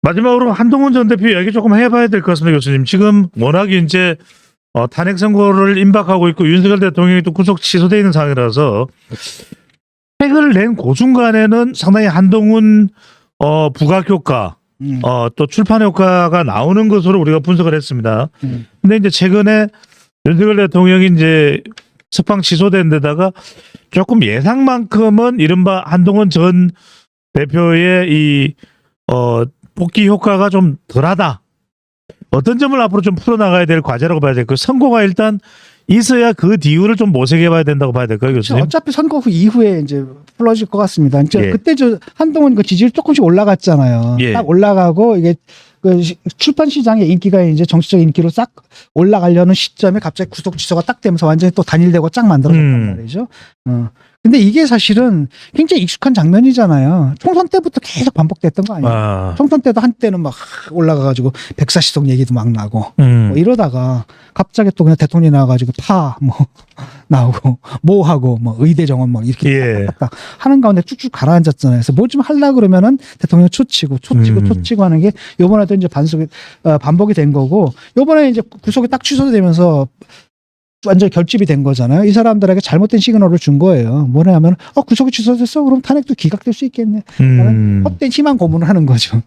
마지막으로 한동훈 전 대표 이야기 조금 해봐야 될 것 같습니다, 교수님. 지금 워낙에 이제 탄핵 선고를 임박하고 있고 윤석열 대통령이 또 구속 취소되어 있는 상황이라서 책을 낸 그 순간에는 상당히 한동훈 부각 효과, 또 출판 효과가 나오는 것으로 우리가 분석을 했습니다. 근데 이제 최근에 윤석열 대통령이 이제 석방 취소된 데다가 조금 예상만큼은 이른바 한동훈 전 대표의 이 복귀 효과가 좀 덜하다. 어떤 점을 앞으로 좀 풀어나가야 될 과제라고 봐야 될까요? 선고가 일단 있어야 그 뒤를 좀 모색해 봐야 된다고 봐야 될까요, 교수님? 어차피 선거 후 이후에 이제 풀어질 것 같습니다. 이제 예. 그때 저 한동훈 그 지지율 조금씩 올라갔잖아요. 예. 딱 올라가고 이게 그 출판 시장의 인기가 이제 정치적 인기로 싹 올라가려는 시점에 갑자기 구속 취소가 딱 되면서 완전히 또 단일되고 쫙 만들어졌단 말이죠. 근데 이게 사실은 굉장히 익숙한 장면이잖아요. 총선 때부터 계속 반복됐던 거 아니에요? 총선 때도 한때는 막 올라가가지고 백사시속 얘기도 막 나고 뭐 이러다가 갑자기 또 그냥 대통령이 나와가지고 뭐 나오고 뭐 하고 뭐 의대 정원 막 이렇게 예. 딱딱딱 하는 가운데 쭉쭉 가라앉았잖아요. 그래서 뭐 좀 하려 그러면은 대통령 초치고 하는 게 요번에도 이제 반복이 된 거고 요번에 이제 구속이 딱 취소되면서 완전히 결집이 된 거잖아요. 이 사람들에게 잘못된 시그널을 준 거예요. 뭐냐면 구속이 취소됐어? 그럼 탄핵도 기각될 수 있겠네. 라는 헛된 희망 고문을 하는 거죠.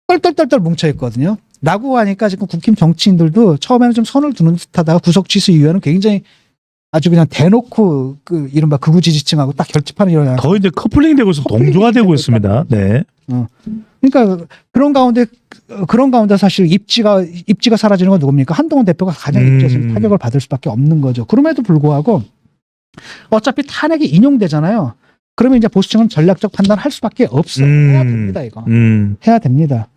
똘똘똘똘 뭉쳐있거든요. 라고 하니까 지금 국힘 정치인들도 처음에는 좀 선을 두는 듯하다가 구속 취소 이후에는 굉장히 아주 그냥 대놓고 그 이른바 극우 지지층하고 딱 결집하는 이런 거의 이제 커플링 되고 있어 동조가 되고 있습니다. 네. 그러니까 그런 가운데 사실 입지가 사라지는 건 누굽니까? 한동훈 대표가 가장 입지에서 타격을 받을 수밖에 없는 거죠. 그럼에도 불구하고 어차피 탄핵이 인용되잖아요. 그러면 이제 보수층은 전략적 판단을 할 수밖에 없어요. 해야 됩니다, 이거. 해야 됩니다.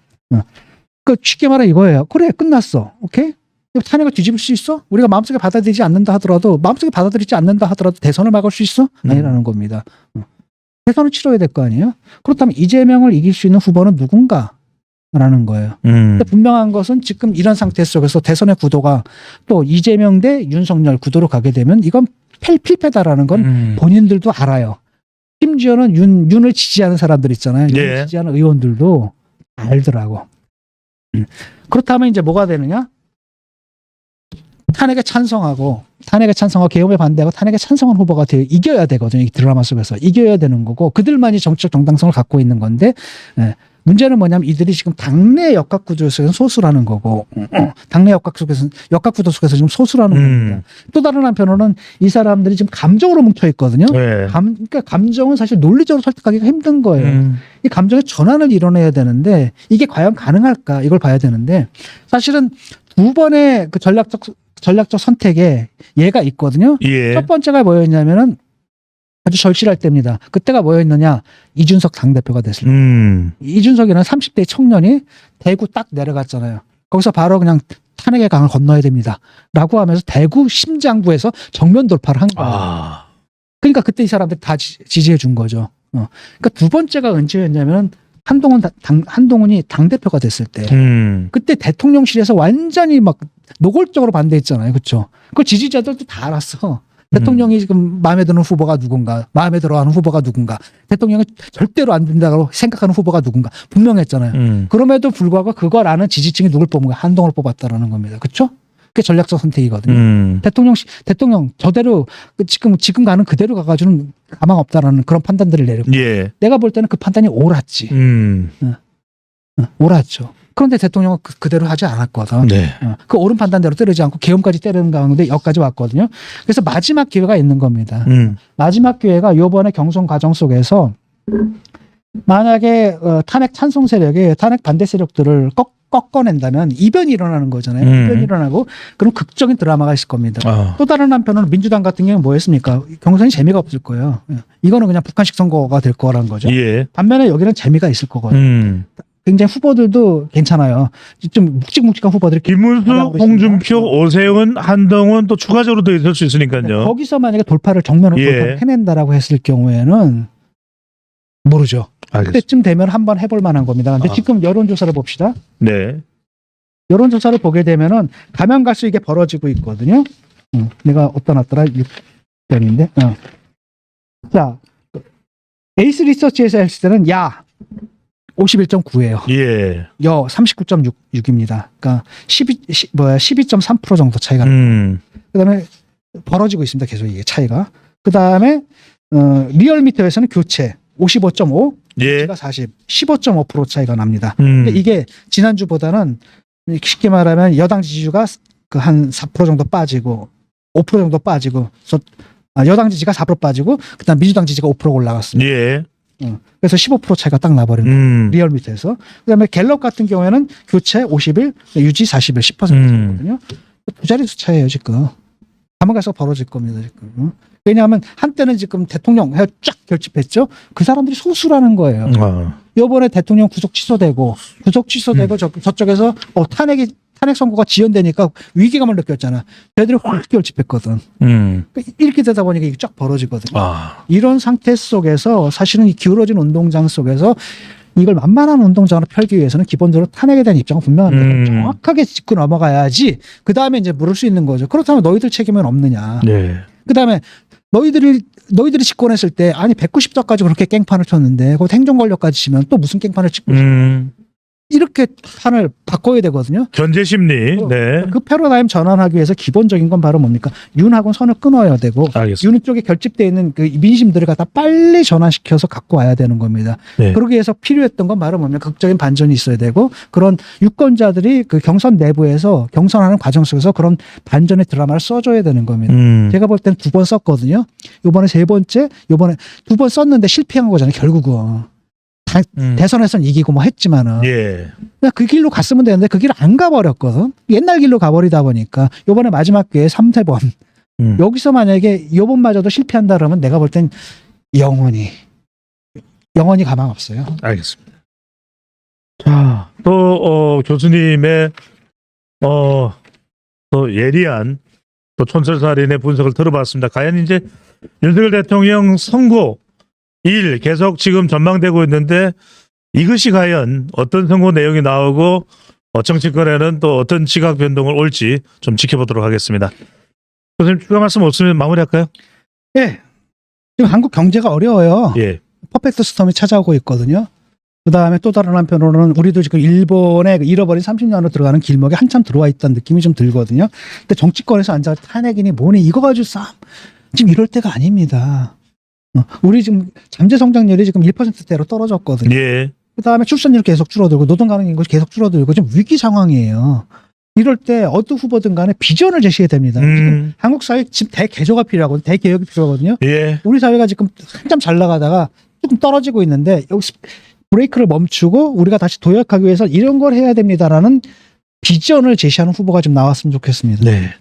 그 쉽게 말해 이거예요. 그래, 끝났어. 오케이? 탄핵을 뒤집을 수 있어? 우리가 마음속에 받아들이지 않는다 하더라도 대선을 막을 수 있어? 아니라는 겁니다. 대선을 치러야 될 거 아니에요? 그렇다면 이재명을 이길 수 있는 후보는 누군가라는 거예요. 근데 분명한 것은 지금 이런 상태 속에서 대선의 구도가 또 이재명 대 윤석열 구도로 가게 되면 이건 필패다라는 건 본인들도 알아요. 심지어는 윤을 지지하는 사람들 있잖아요. 예. 윤을 지지하는 의원들도 알더라고. 그렇다면 이제 뭐가 되느냐? 탄핵에 찬성하고 계엄에 반대하고 탄핵에 찬성한 후보가 이겨야 되거든요. 이 드라마 속에서 이겨야 되는 거고 그들만이 정치적 정당성을 갖고 있는 건데 문제는 뭐냐면 이들이 지금 당내 역학구도 속에서 소수라는 거고 당내 역학구도 속에서 지금 소수라는 겁니다. 또 다른 한편으로는 이 사람들이 지금 감정으로 뭉쳐 있거든요. 네. 그러니까 감정은 사실 논리적으로 설득하기가 힘든 거예요. 이 감정의 전환을 이뤄내야 되는데 이게 과연 가능할까 이걸 봐야 되는데 사실은 두 번의 그 전략적 선택에 예가 있거든요. 예. 첫 번째가 뭐였냐면은 아주 절실할 때입니다. 그때가 뭐였느냐? 이준석 당대표가 됐을 때. 이준석이라는 30대 청년이 대구 딱 내려갔잖아요. 거기서 바로 그냥 탄핵의 강을 건너야 됩니다. 라고 하면서 대구 심장구에서 정면 돌파를 한 거예요. 그러니까 그때 이 사람들 다 지지해 준 거죠. 그러니까 두 번째가 언제였냐면 한동훈이 당대표가 됐을 때. 그때 대통령실에서 완전히 막 노골적으로 반대했잖아요. 그렇죠? 그 지지자들도 다 알았어. 대통령이 지금 마음에 드는 후보가 누군가, 마음에 들어하는 후보가 누군가, 대통령이 절대로 안 된다고 생각하는 후보가 누군가 분명했잖아요. 그럼에도 불구하고 그걸 아는 지지층이 누굴 뽑은 거야? 한동훈을 뽑았다라는 겁니다. 그렇죠? 그게 전략적 선택이거든요. 대통령 저대로 지금 가는 그대로 가가지고는 가망 없다라는 그런 판단들을 내렸고 예. 내가 볼 때는 그 판단이 옳았지. 옳았죠. 그런데 대통령은 그대로 하지 않았거든. 네. 그 옳은 판단대로 때리지 않고 계엄까지 때리는 가운데 여기까지 왔거든요. 그래서 마지막 기회가 있는 겁니다. 마지막 기회가 이번에 경선 과정 속에서 만약에 탄핵 찬성 세력이 탄핵 반대 세력들을 꺾어낸다면 이변이 일어나는 거잖아요. 이변이 일어나고 그럼 극적인 드라마가 있을 겁니다. 또 다른 한편으로는 민주당 같은 경우는 뭐였습니까? 경선이 재미가 없을 거예요. 이거는 그냥 북한식 선거가 될 거라는 거죠. 예. 반면에 여기는 재미가 있을 거거든요. 굉장히 후보들도 괜찮아요. 좀 묵직묵직한 후보들이. 김문수, 홍준표, 오세훈, 한동훈 또 추가적으로 더 있을 수 있으니까요. 거기서 만약에 돌파를 해낸다라고 했을 경우에는 모르죠. 그때쯤 되면 한번 해볼 만한 겁니다. 근데 지금 여론조사를 봅시다. 네. 여론조사를 보게 되면은 가면 갈수록 이게 벌어지고 있거든요. 내가 어디다 놨더라? 6점인데. 자, 에이스 리서치에서 했을 때는 51.9예요. 예. 여 39.6입니다. 그러니까 12.3% 정도 차이가 납니다. 그다음에 벌어지고 있습니다. 계속 이게 차이가. 그다음에 리얼미터에서는 교체 55.5, 예. 가 40, 15.5% 차이가 납니다. 음. 근데 이게 지난주보다는 쉽게 말하면 여당 지지율가 그 한 4% 정도 빠지고 5% 정도 빠지고 여당 지지가 4% 빠지고 그다음 민주당 지지가 5% 올라갔습니다. 예. 그래서 15% 차이가 딱 나버리는 거예요. 리얼미터에서. 그다음에 갤럽 같은 경우에는 교체 50일, 유지 40일, 10%거든요. 두 자릿수 차이예요 지금. 가만 가서 벌어질 겁니다 지금. 왜냐하면 한때는 지금 대통령 쫙 결집했죠. 그 사람들이 소수라는 거예요. 이번에 대통령 구속 취소되고 저쪽에서 탄핵 선고가 지연되니까 위기감을 느꼈잖아. 저희들이 확 결집했거든. 이렇게 되다 보니까 이게 쫙 벌어지거든요. 이런 상태 속에서 사실은 이 기울어진 운동장 속에서 이걸 만만한 운동장으로 펼기 위해서는 기본적으로 탄핵에 대한 입장은 분명합니다. 정확하게 짚고 넘어가야지 그 다음에 이제 물을 수 있는 거죠. 그렇다면 너희들 책임은 없느냐. 네. 그 다음에 너희들이 집권했을 때 아니 190석까지 그렇게 깽판을 쳤는데 그 행정 권력까지 치면 또 무슨 깽판을 치고 이렇게 판을 바꿔야 되거든요. 견제 심리. 네. 그 패러다임 전환하기 위해서 기본적인 건 바로 뭡니까? 윤하고는 선을 끊어야 되고 알겠습니다. 윤 쪽에 결집되어 있는 그 민심들을 갖다 빨리 전환시켜서 갖고 와야 되는 겁니다. 네. 그러기 위해서 필요했던 건 바로 뭡니까? 극적인 반전이 있어야 되고 그런 유권자들이 그 경선 내부에서 경선하는 과정 속에서 그런 반전의 드라마를 써줘야 되는 겁니다. 제가 볼 때는 2번 썼거든요. 요번에 3번째, 요번에 2번 썼는데 실패한 거잖아요. 결국은. 대선에선 이기고 뭐 했지만은 예. 그냥 그 길로 갔으면 되는데 그 길을 안 가버렸거든. 옛날 길로 가버리다 보니까 요번에 마지막 기회에 3번 여기서 만약에 요번마저도 실패한다 그러면 내가 볼 땐 영원히 가망 없어요. 알겠습니다. 자, 또 교수님의 또 예리한 또 촌철살인의 분석을 들어봤습니다. 과연 이제 윤석열 대통령 선고 일 계속 지금 전망되고 있는데 이것이 과연 어떤 선거 내용이 나오고 정치권에는 또 어떤 지각 변동을 올지 좀 지켜보도록 하겠습니다. 교수님 추가 말씀 없으면 마무리할까요? 예. 지금 한국 경제가 어려워요. 예. 퍼펙트 스톰이 찾아오고 있거든요. 그 다음에 또 다른 한편으로는 우리도 지금 일본의 잃어버린 30년으로 들어가는 길목에 한참 들어와 있다는 느낌이 좀 들거든요. 근데 정치권에서 앉아 탄핵이니 뭐니 이거 가지고 싸움 지금 이럴 때가 아닙니다. 우리 지금 잠재 성장률이 지금 1%대로 떨어졌거든요. 예. 그다음에 출산율 계속 줄어들고 노동 가능 인구 계속 줄어들고 지금 위기 상황이에요. 이럴 때 어떤 후보든 간에 비전을 제시해야 됩니다. 지금 한국 사회 지금 대개조가 필요하거든요. 대개혁이 필요하거든요. 예. 우리 사회가 지금 한참 잘 나가다가 조금 떨어지고 있는데 여기서 브레이크를 멈추고 우리가 다시 도약하기 위해서 이런 걸 해야 됩니다라는 비전을 제시하는 후보가 좀 나왔으면 좋겠습니다. 네.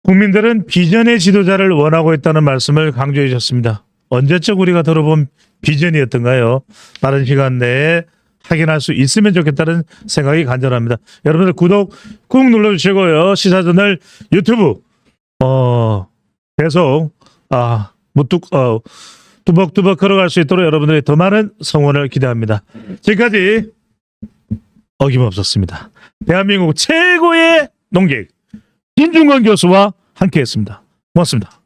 국민들은 비전의 지도자를 원하고 있다는 말씀을 강조해 주셨습니다. 언제적 우리가 들어본 비전이었던가요? 빠른 시간 내에 확인할 수 있으면 좋겠다는 생각이 간절합니다. 여러분들 구독 꾹 눌러주시고요. 시사저널 유튜브 계속 뚜벅뚜벅 걸어갈 수 있도록 여러분들의 더 많은 성원을 기대합니다. 지금까지 어김없었습니다. 대한민국 최고의 농객 김중건 교수와 함께했습니다. 고맙습니다.